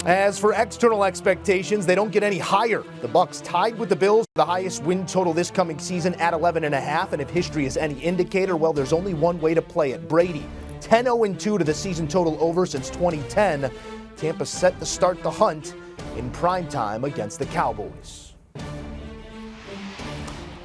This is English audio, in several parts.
As for external expectations, they don't get any higher. The Bucs tied with the Bills for the highest win total this coming season at 11.5. And if history is any indicator, well, there's only one way to play it. Brady, 10-0-2 to the season total over since 2010. Tampa set to start the hunt in primetime against the Cowboys.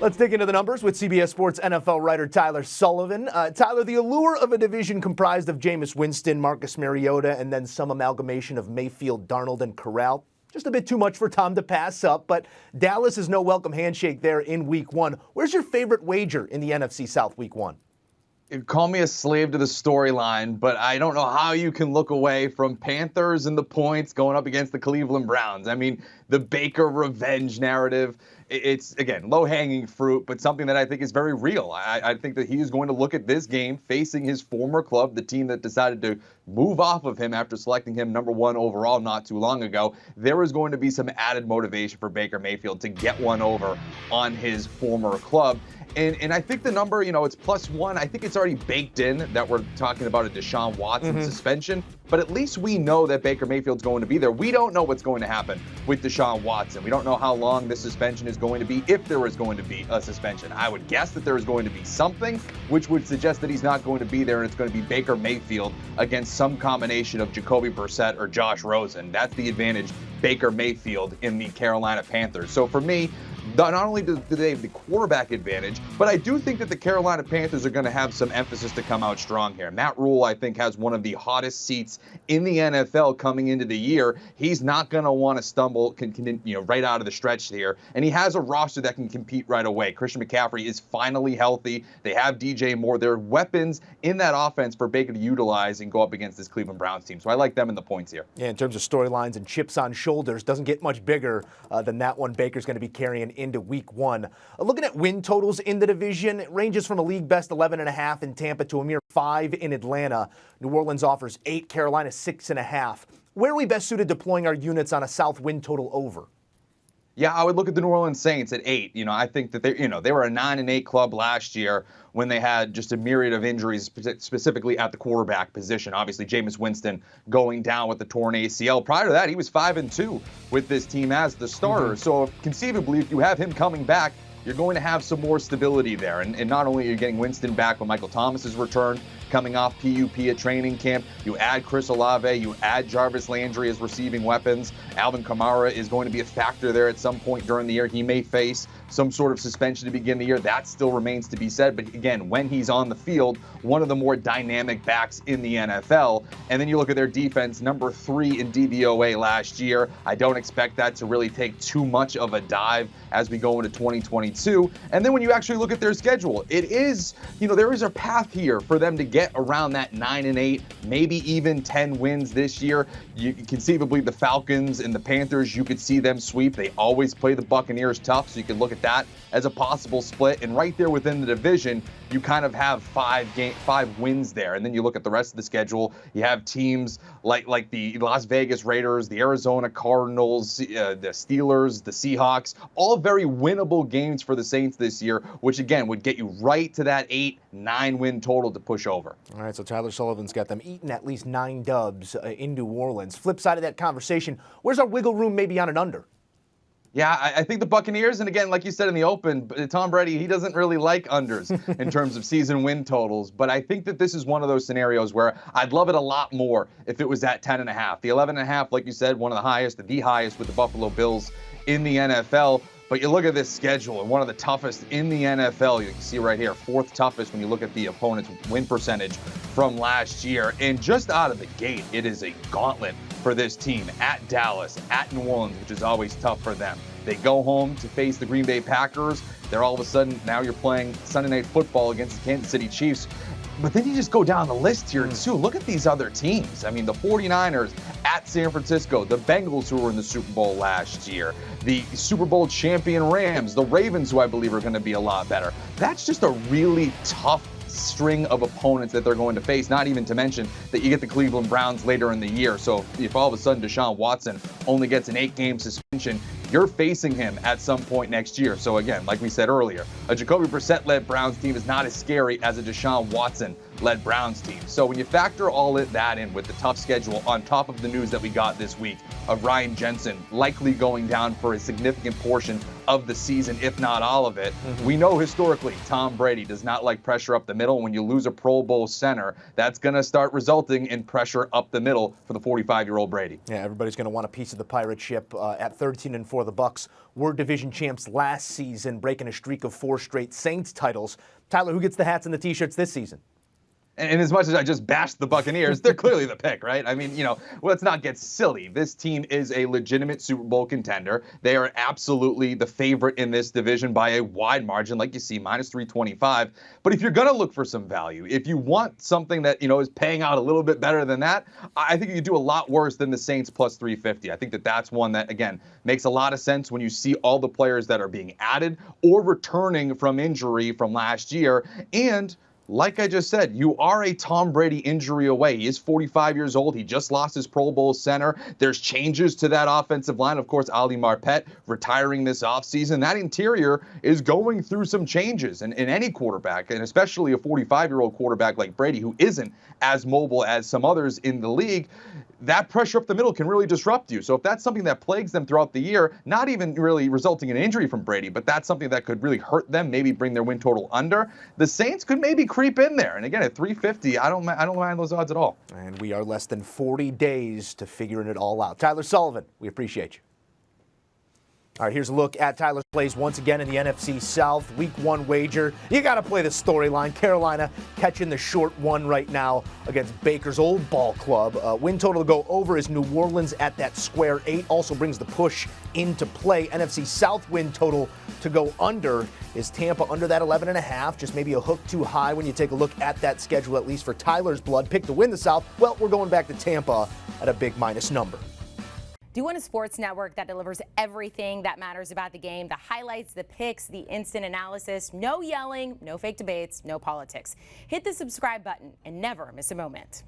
Let's dig into the numbers with CBS Sports NFL writer Tyler Sullivan. Tyler, the allure of a division comprised of Jameis Winston, Marcus Mariota, and then some amalgamation of Mayfield, Darnold, and Corral. Just a bit too much for Tom to pass up, but Dallas is no welcome handshake there in Week 1. Where's your favorite wager in the NFC South Week 1? Call me a slave to the storyline, but I don't know how you can look away from Panthers and the points going up against the Cleveland Browns. I mean, the Baker revenge narrative, it's, again, low-hanging fruit, but something that I think is very real. I think that he is going to look at this game facing his former club, the team that decided to move off of him after selecting him number 1 overall not too long ago. There is going to be some added motivation for Baker Mayfield to get one over on his former club. And I think the number, it's +1. I think it's already baked in that we're talking about a Deshaun Watson suspension. But at least we know that Baker Mayfield's going to be there. We don't know what's going to happen with Deshaun Watson. We don't know how long this suspension is going to be, if there is going to be a suspension. I would guess that there is going to be something, which would suggest that he's not going to be there, and it's going to be Baker Mayfield against some combination of Jacoby Brissett or Josh Rosen. That's the advantage Baker Mayfield in the Carolina Panthers. So for me, not only do they have the quarterback advantage, but I do think that the Carolina Panthers are going to have some emphasis to come out strong here. Matt Rule, I think, has one of the hottest seats in the NFL coming into the year. He's not going to want to stumble right out of the stretch here, and he has a roster that can compete right away. Christian McCaffrey is finally healthy. They have DJ Moore. There are weapons in that offense for Baker to utilize and go up against this Cleveland Browns team. So I like them in the points here. Yeah, in terms of storylines and chips on shoulders, doesn't get much bigger than that one Baker's going to be carrying into Week 1. Looking at win totals in the division, it ranges from a league best 11.5 in Tampa to a mere 5 in Atlanta. New Orleans offers 8, Carolina 6.5. Where are we best suited deploying our units on a South win total over? Yeah, I would look at the New Orleans Saints at 8. I think that they were a 9-8 club last year when they had just a myriad of injuries, specifically at the quarterback position. Obviously, Jameis Winston going down with the torn ACL. Prior to that, he was 5-2 with this team as the starter. So conceivably, if you have him coming back, you're going to have some more stability there. And not only are you getting Winston back when Michael Thomas has returned, coming off PUP at training camp, you add Chris Olave, you add Jarvis Landry as receiving weapons. Alvin Kamara is going to be a factor there at some point during the year. He may face some sort of suspension to begin the year. That still remains to be said. But again, when he's on the field, one of the more dynamic backs in the NFL. And then you look at their defense, number 3 in DVOA last year. I don't expect that to really take too much of a dive as we go into 2022. And then when you actually look at their schedule, it is, there is a path here for them to get around that 9-8, maybe even 10 wins this year. Conceivably, the Falcons and the Panthers, you could see them sweep. They always play the Buccaneers tough, so you could look at that as a possible split. And right there within the division, you kind of have 5 wins there. And then you look at the rest of the schedule. You have teams like the Las Vegas Raiders, the Arizona Cardinals, the Steelers, the Seahawks, all very winnable games for the Saints this year, which again would get you right to that 8-9 win total to push over. All right, so Tyler Sullivan's got them eating at least 9 dubs in New Orleans. Flip side of that conversation, where's our wiggle room maybe on an under? Yeah, I think the Buccaneers, and again, like you said in the open, Tom Brady, he doesn't really like unders in terms of season win totals. But I think that this is one of those scenarios where I'd love it a lot more if it was at 10.5. The 11.5, like you said, one of the highest with the Buffalo Bills in the NFL. But you look at this schedule, and one of the toughest in the NFL. You can see right here, 4th toughest when you look at the opponent's win percentage from last year. And just out of the gate, it is a gauntlet for this team at Dallas, at New Orleans, which is always tough for them. They go home to face the Green Bay Packers. They're all of a sudden, now you're playing Sunday Night Football against the Kansas City Chiefs. But then you just go down the list here, too. Look at these other teams. I mean, the 49ers at San Francisco, the Bengals who were in the Super Bowl last year, the Super Bowl champion Rams, the Ravens who I believe are going to be a lot better. That's just a really tough string of opponents that they're going to face, not even to mention that you get the Cleveland Browns later in the year. So if all of a sudden Deshaun Watson only gets an 8-game suspension, you're facing him at some point next year. So again, like we said earlier, a Jacoby Brissett-led Browns team is not as scary as a Deshaun Watson led Browns team. So when you factor all that in with the tough schedule on top of the news that we got this week of Ryan Jensen likely going down for a significant portion of the season, if not all of it, we know historically Tom Brady does not like pressure up the middle. When you lose a Pro Bowl center, that's going to start resulting in pressure up the middle for the 45-year-old Brady. Yeah, everybody's going to want a piece of the pirate ship. At 13-4, the Bucs were division champs last season, breaking a streak of 4 straight Saints titles. Tyler, who gets the hats and the T-shirts this season? And as much as I just bashed the Buccaneers, they're clearly the pick, right? I mean, let's not get silly. This team is a legitimate Super Bowl contender. They are absolutely the favorite in this division by a wide margin, like you see, minus 325. But if you're going to look for some value, if you want something that, is paying out a little bit better than that, I think you could do a lot worse than the Saints plus 350. I think that's one that, again, makes a lot of sense when you see all the players that are being added or returning from injury from last year. And like I just said, you are a Tom Brady injury away. He is 45 years old. He just lost his Pro Bowl center. There's changes to that offensive line. Of course, Ali Marpet retiring this offseason. That interior is going through some changes. And in any quarterback, and especially a 45-year-old quarterback like Brady, who isn't as mobile as some others in the league, that pressure up the middle can really disrupt you. So if that's something that plagues them throughout the year, not even really resulting in an injury from Brady, but that's something that could really hurt them, maybe bring their win total under, the Saints could maybe creep in there. And again, at 350, I don't mind those odds at all. And we are less than 40 days to figuring it all out. Tyler Sullivan, we appreciate you. All right, here's a look at Tyler's plays once again in the NFC South. Week 1 wager. You got to play the storyline. Carolina catching the short one right now against Baker's old ball club. Win total to go over is New Orleans at that square 8. Also brings the push into play. NFC South win total to go under is Tampa under that 11.5. Just maybe a hook too high when you take a look at that schedule, at least for Tyler's blood. Pick to win the South. Well, we're going back to Tampa at a big minus number. Do you want a sports network that delivers everything that matters about the game? The highlights, the picks, the instant analysis, no yelling, no fake debates, no politics. Hit the subscribe button and never miss a moment.